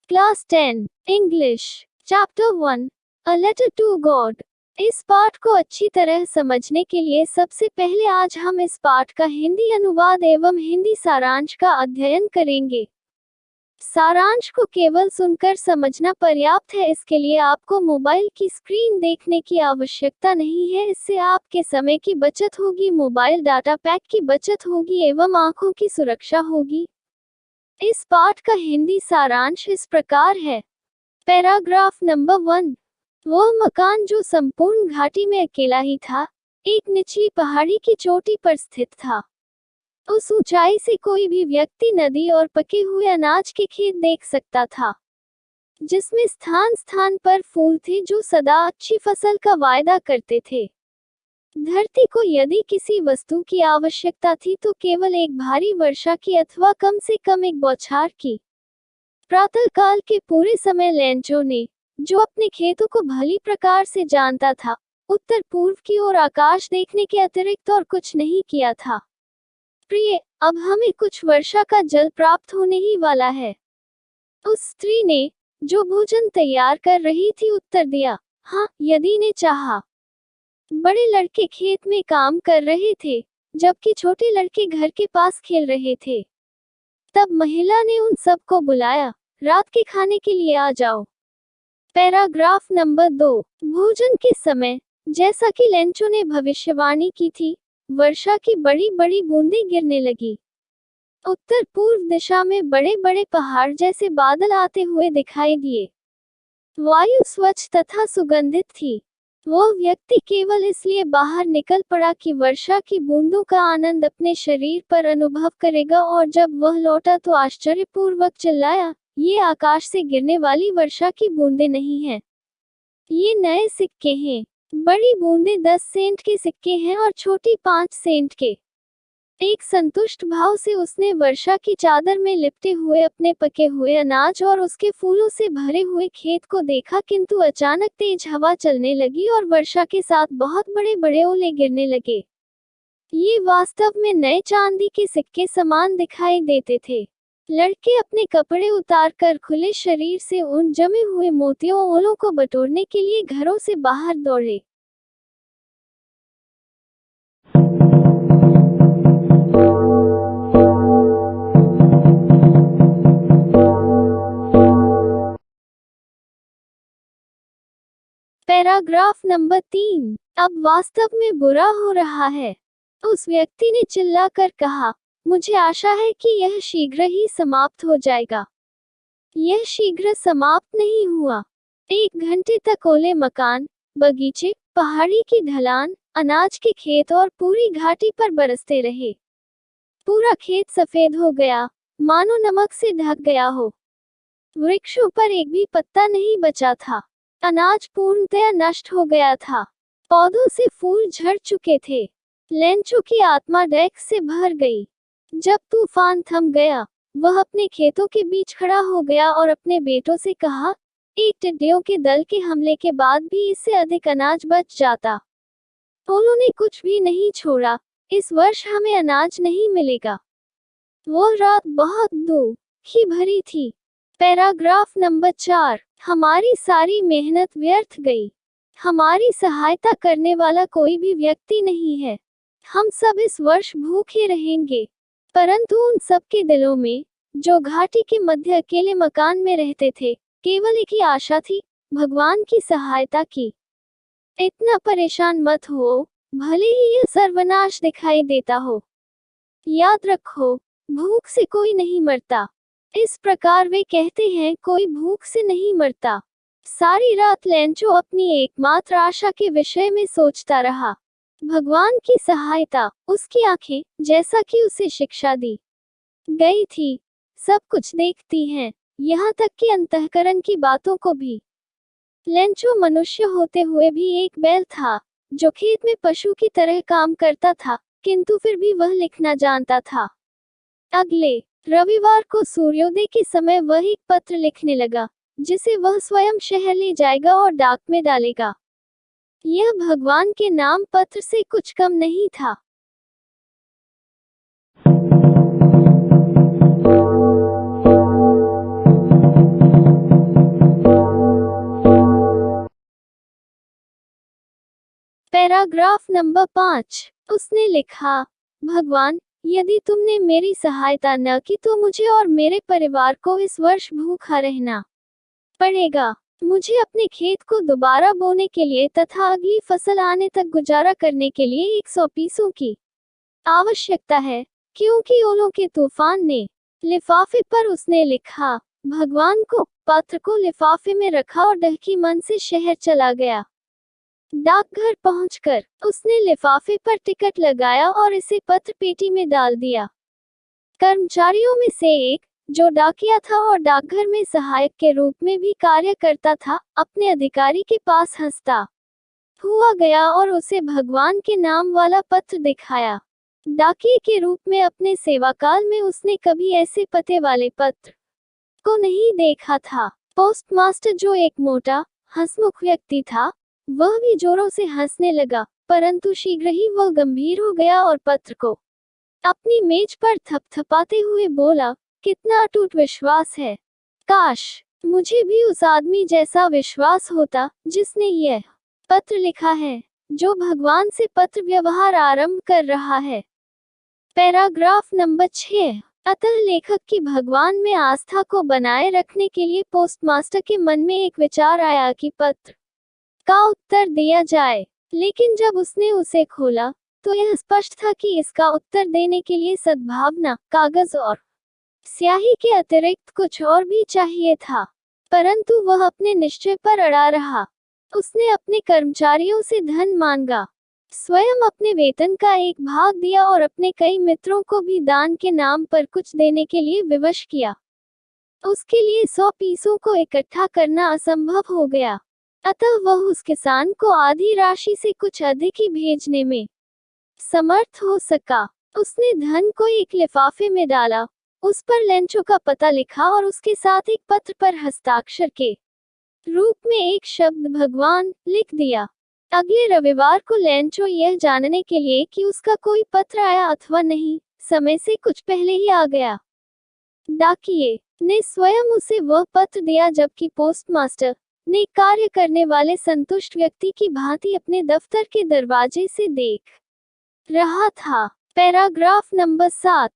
Class 10 English chapter 1 a letter to God. इस पाठ को अच्छी तरह समझने के लिए सबसे पहले आज हम इस पाठ का हिंदी अनुवाद एवं हिंदी सारांश का अध्ययन करेंगे। सारांश को केवल सुनकर समझना पर्याप्त है, इसके लिए आपको मोबाइल की स्क्रीन देखने की आवश्यकता नहीं है। इससे आपके समय की बचत होगी, मोबाइल डाटा पैक की बचत होगी एवं आंखों की सुरक्षा होगी। इस पाठ का हिंदी सारांश इस प्रकार है। Paragraph number 1। वह मकान जो संपूर्ण घाटी में अकेला ही था, एक निचली पहाड़ी की चोटी पर स्थित था। उस ऊंचाई से कोई भी व्यक्ति नदी और पके हुए अनाज के खेत देख सकता था, जिसमें स्थान स्थान पर फूल थे जो सदा अच्छी फसल का वायदा करते थे। धरती को यदि किसी वस्तु की आवश्यकता थी तो केवल एक भारी वर्षा की अथवा कम से कम एक बौछार की। प्रातःकाल के पूरे समय लेंचो ने, जो अपने खेतों को भली प्रकार से जानता था, उत्तर पूर्व की ओर आकाश देखने के अतिरिक्त और कुछ नहीं किया था। प्रिय, अब हमें कुछ वर्षा का जल प्राप्त होने ही वाला है। उस स्त्री ने, जो भोजन तैयार कर रही थी, उत्तर दिया, हाँ, यदि ने चाहा। बड़े लड़के खेत में काम कर रहे थे, जबकि छोटे लड़के घर के पास खेल रहे थे। तब महिला ने उन सबको बुलाया, रात के खाने के लिए आ जाओ। Paragraph number 2। भोजन के समय, जैसा कि लेंचो ने भविष्यवाणी की थी, वर्षा की बड़ी बड़ी बूंदें गिरने लगी। उत्तर पूर्व दिशा में बड़े बड़े पहाड़ जैसे बादल आते हुए दिखाई दिए। वायु स्वच्छ तथा सुगंधित थी। वह व्यक्ति केवल इसलिए बाहर निकल पड़ा कि वर्षा की बूंदों का आनंद अपने शरीर पर अनुभव करेगा, और जब वह लौटा तो आश्चर्यपूर्वक चिल्लाया, ये आकाश से गिरने वाली वर्षा की बूंदें नहीं हैं, ये नए सिक्के हैं। बड़ी बूंदें 10 सेंट के सिक्के हैं और छोटी 5 सेंट के। एक संतुष्ट भाव से उसने वर्षा की चादर में लिपटे हुए अपने पके हुए अनाज और उसके फूलों से भरे हुए खेत को देखा, किंतु अचानक तेज हवा चलने लगी और वर्षा के साथ बहुत बड़े बड़े ओले गिरने लगे। ये वास्तव में नए चांदी के सिक्के समान दिखाई देते थे। लड़के अपने कपड़े उतारकर खुले शरीर से उन जमे हुए मोतियों ओलों को बटोरने के लिए घरों से बाहर दौड़े। Paragraph number 3। अब वास्तव में बुरा हो रहा है। उस व्यक्ति ने चिल्लाकर कहा, मुझे आशा है कि यह शीघ्र ही समाप्त हो जाएगा। यह शीघ्र समाप्त नहीं हुआ। 1 घंटे तक ओले मकान, बगीचे, पहाड़ी की ढलान, अनाज के खेत और पूरी घाटी पर बरसते रहे। पूरा खेत सफेद हो गया, मानो नमक से ढक गया हो। वृक्षों पर एक भी पत्ता नहीं बचा था। अनाज पूर्णतया नष्ट हो गया था। पौधों से फूल झड़ चुके थे। लेंचो की आत्मा डैक से भर गई। जब तूफान थम गया, वह अपने खेतों के बीच खड़ा हो गया और अपने बेटों से कहा, एक टिड्डियों के दल के हमले के बाद भी इससे अधिक अनाज बच जाता। उन्होंने कुछ भी नहीं छोड़ा। इस वर्ष हमें अनाज नहीं मिलेगा। वह रात बहुत दुखी भरी थी। Paragraph number 4। हमारी सारी मेहनत व्यर्थ गई। हमारी सहायता करने वाला कोई भी व्यक्ति नहीं है। हम सब इस वर्ष भूखे रहेंगे। परंतु उन सबके दिलों में, जो घाटी के मध्य अकेले मकान में रहते थे, केवल एक ही आशा थी, भगवान की सहायता की। इतना परेशान मत हो, भले ही यह सर्वनाश दिखाई देता हो। याद रखो, भूख से कोई नहीं मरता। इस प्रकार वे कहते हैं, कोई भूख से नहीं मरता। सारी रात लेंचो अपनी एकमात्र आशा के विषय में सोचता रहा। भगवान की सहायता। उसकी आंखें, जैसा कि उसे शिक्षा दी गई थी, सब कुछ देखती हैं, यहाँ तक कि अंतःकरण की बातों को भी। लेंचो मनुष्य होते हुए भी एक बैल था, जो खेत में पशु की तरह काम करता था, किंतु फिर भी वह लिखना जानता था। अगले रविवार को सूर्योदय के समय वह एक पत्र लिखने लगा, जिसे वह स्वयं शहर ले जाएगा और डाक में डालेगा। यह भगवान के नाम पत्र से कुछ कम नहीं था। Paragraph number 5। उसने लिखा, भगवान, यदि तुमने मेरी सहायता न की तो मुझे और मेरे परिवार को इस वर्ष भूखा रहना पड़ेगा। मुझे अपने खेत को दोबारा बोने के लिए तथा अगली फसल आने तक गुजारा करने के लिए 100 पीसों की आवश्यकता है, क्योंकि ओलों के तूफान ने। लिफाफे पर उसने लिखा, भगवान को। पत्र को लिफाफे में रखा और डहकी मन से शहर चला गया। डाकघर पहुंचकर उसने लिफाफे पर टिकट लगाया और इसे पत्र पेटी में डाल दिया। कर्मचारियों में से एक, जो डाकिया था और डाकघर में सहायक के रूप में भी कार्य करता था, अपने अधिकारी के पास हंसता हुआ गया और उसे भगवान के नाम वाला पत्र दिखाया। डाकिये के रूप में अपने सेवाकाल में उसने कभी ऐसे पते वाले पत्र को नहीं देखा था। पोस्टमास्टर, जो एक मोटा हंसमुख व्यक्ति था, वह भी जोरों से हंसने लगा, परंतु शीघ्र ही वह गंभीर हो गया और पत्र को अपनी मेज पर थपथपाते हुए बोला, कितना अटूट विश्वास है। काश मुझे भी उस आदमी जैसा विश्वास होता जिसने यह पत्र लिखा है, जो भगवान से पत्र व्यवहार आरंभ कर रहा है। Paragraph number 6। अतः लेखक की भगवान में आस्था को बनाए रखने के लिए पोस्टमास्टर के मन में एक विचार आया कि पत्र का उत्तर दिया जाए, लेकिन जब उसने उसे खोला तो यह स्पष्ट था कि इसका उत्तर देने के लिए सद्भावना, कागज और स्याही के अतिरिक्त कुछ और भी चाहिए था। परंतु वह अपने निश्चय पर अड़ा रहा। उसने अपने कर्मचारियों से धन मांगा, स्वयं अपने वेतन का एक भाग दिया और अपने कई मित्रों को भी दान के नाम पर कुछ देने के लिए विवश किया। उसके लिए 100 पीसों को इकट्ठा करना असंभव हो गया, अतः वह उस किसान को आधी राशि से कुछ अधिक ही भेजने में समर्थ हो सका। उसने धन को एक लिफाफे में डाला, उस पर लेंचो का पता लिखा और उसके साथ एक पत्र पर हस्ताक्षर के रूप में एक शब्द भगवान लिख दिया। अगले रविवार को लेंचो यह जानने के लिए कि उसका कोई पत्र आया अथवा नहीं, समय से कुछ पहले ही आ गया। डाकिये ने स्वयं उसे वह पत्र दिया, जबकि पोस्टमास्टर ने कार्य करने वाले संतुष्ट व्यक्ति की भांति अपने दफ्तर के दरवाजे से देख रहा था। Paragraph number 7।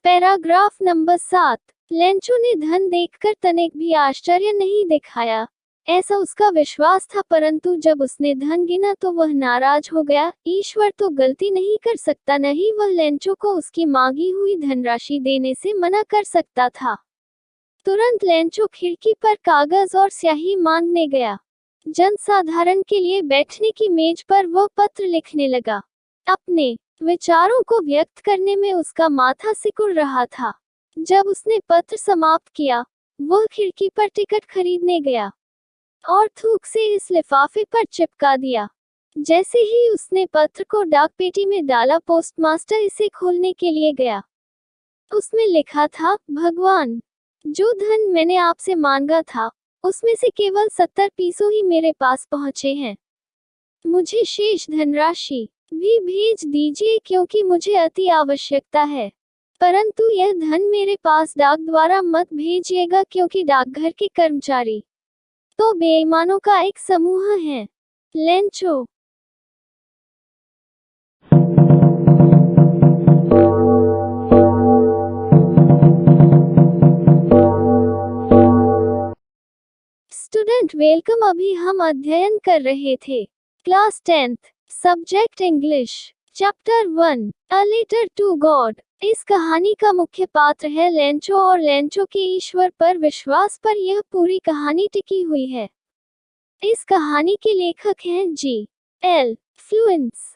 Paragraph number 7। Lencho ने धन देखकर तनिक भी आश्चर्य नहीं दिखाया, ऐसा उसका विश्वास था, परंतु जब उसने धन गिना तो वह नाराज हो गया। ईश्वर तो गलती नहीं कर सकता, नहीं वह लेंचो को उसकी मांगी हुई धनराशि देने से मना कर सकता था। तुरंत लेंचो खिड़की पर कागज और स्याही मांगने गया। जनसाधारण के लिए बैठने की मेज पर वह पत्र लिखने लगा। अपने विचारों को व्यक्त करने में उसका माथा सिकुड़ रहा था। जब उसने पत्र समाप्त किया, वह खिड़की पर टिकट खरीदने गया और थूक से इस लिफाफे पर चिपका दिया। जैसे ही उसने पत्र को डाक पेटी में डाला, पोस्टमास्टर इसे खोलने के लिए गया। उसमें लिखा था, भगवान, जो धन मैंने आपसे मांगा था उसमें से केवल 70 पीसों ही मेरे पास पहुंचे हैं। मुझे शेष धनराशि भी भेज दीजिए, क्योंकि मुझे अति आवश्यकता है। परंतु यह धन मेरे पास डाक द्वारा मत भेजिएगा, क्योंकि डाकघर के कर्मचारी तो बेईमानों का एक समूह है। लेंचो। Student welcome. अभी हम अध्ययन कर रहे थे class 10th, subject English, chapter 1, a letter to God. इस कहानी का मुख्य पात्र है लेंचो और लेंचो के ईश्वर पर विश्वास पर यह पूरी कहानी टिकी हुई है। इस कहानी के लेखक हैं जी.एल. फ्लुएंस।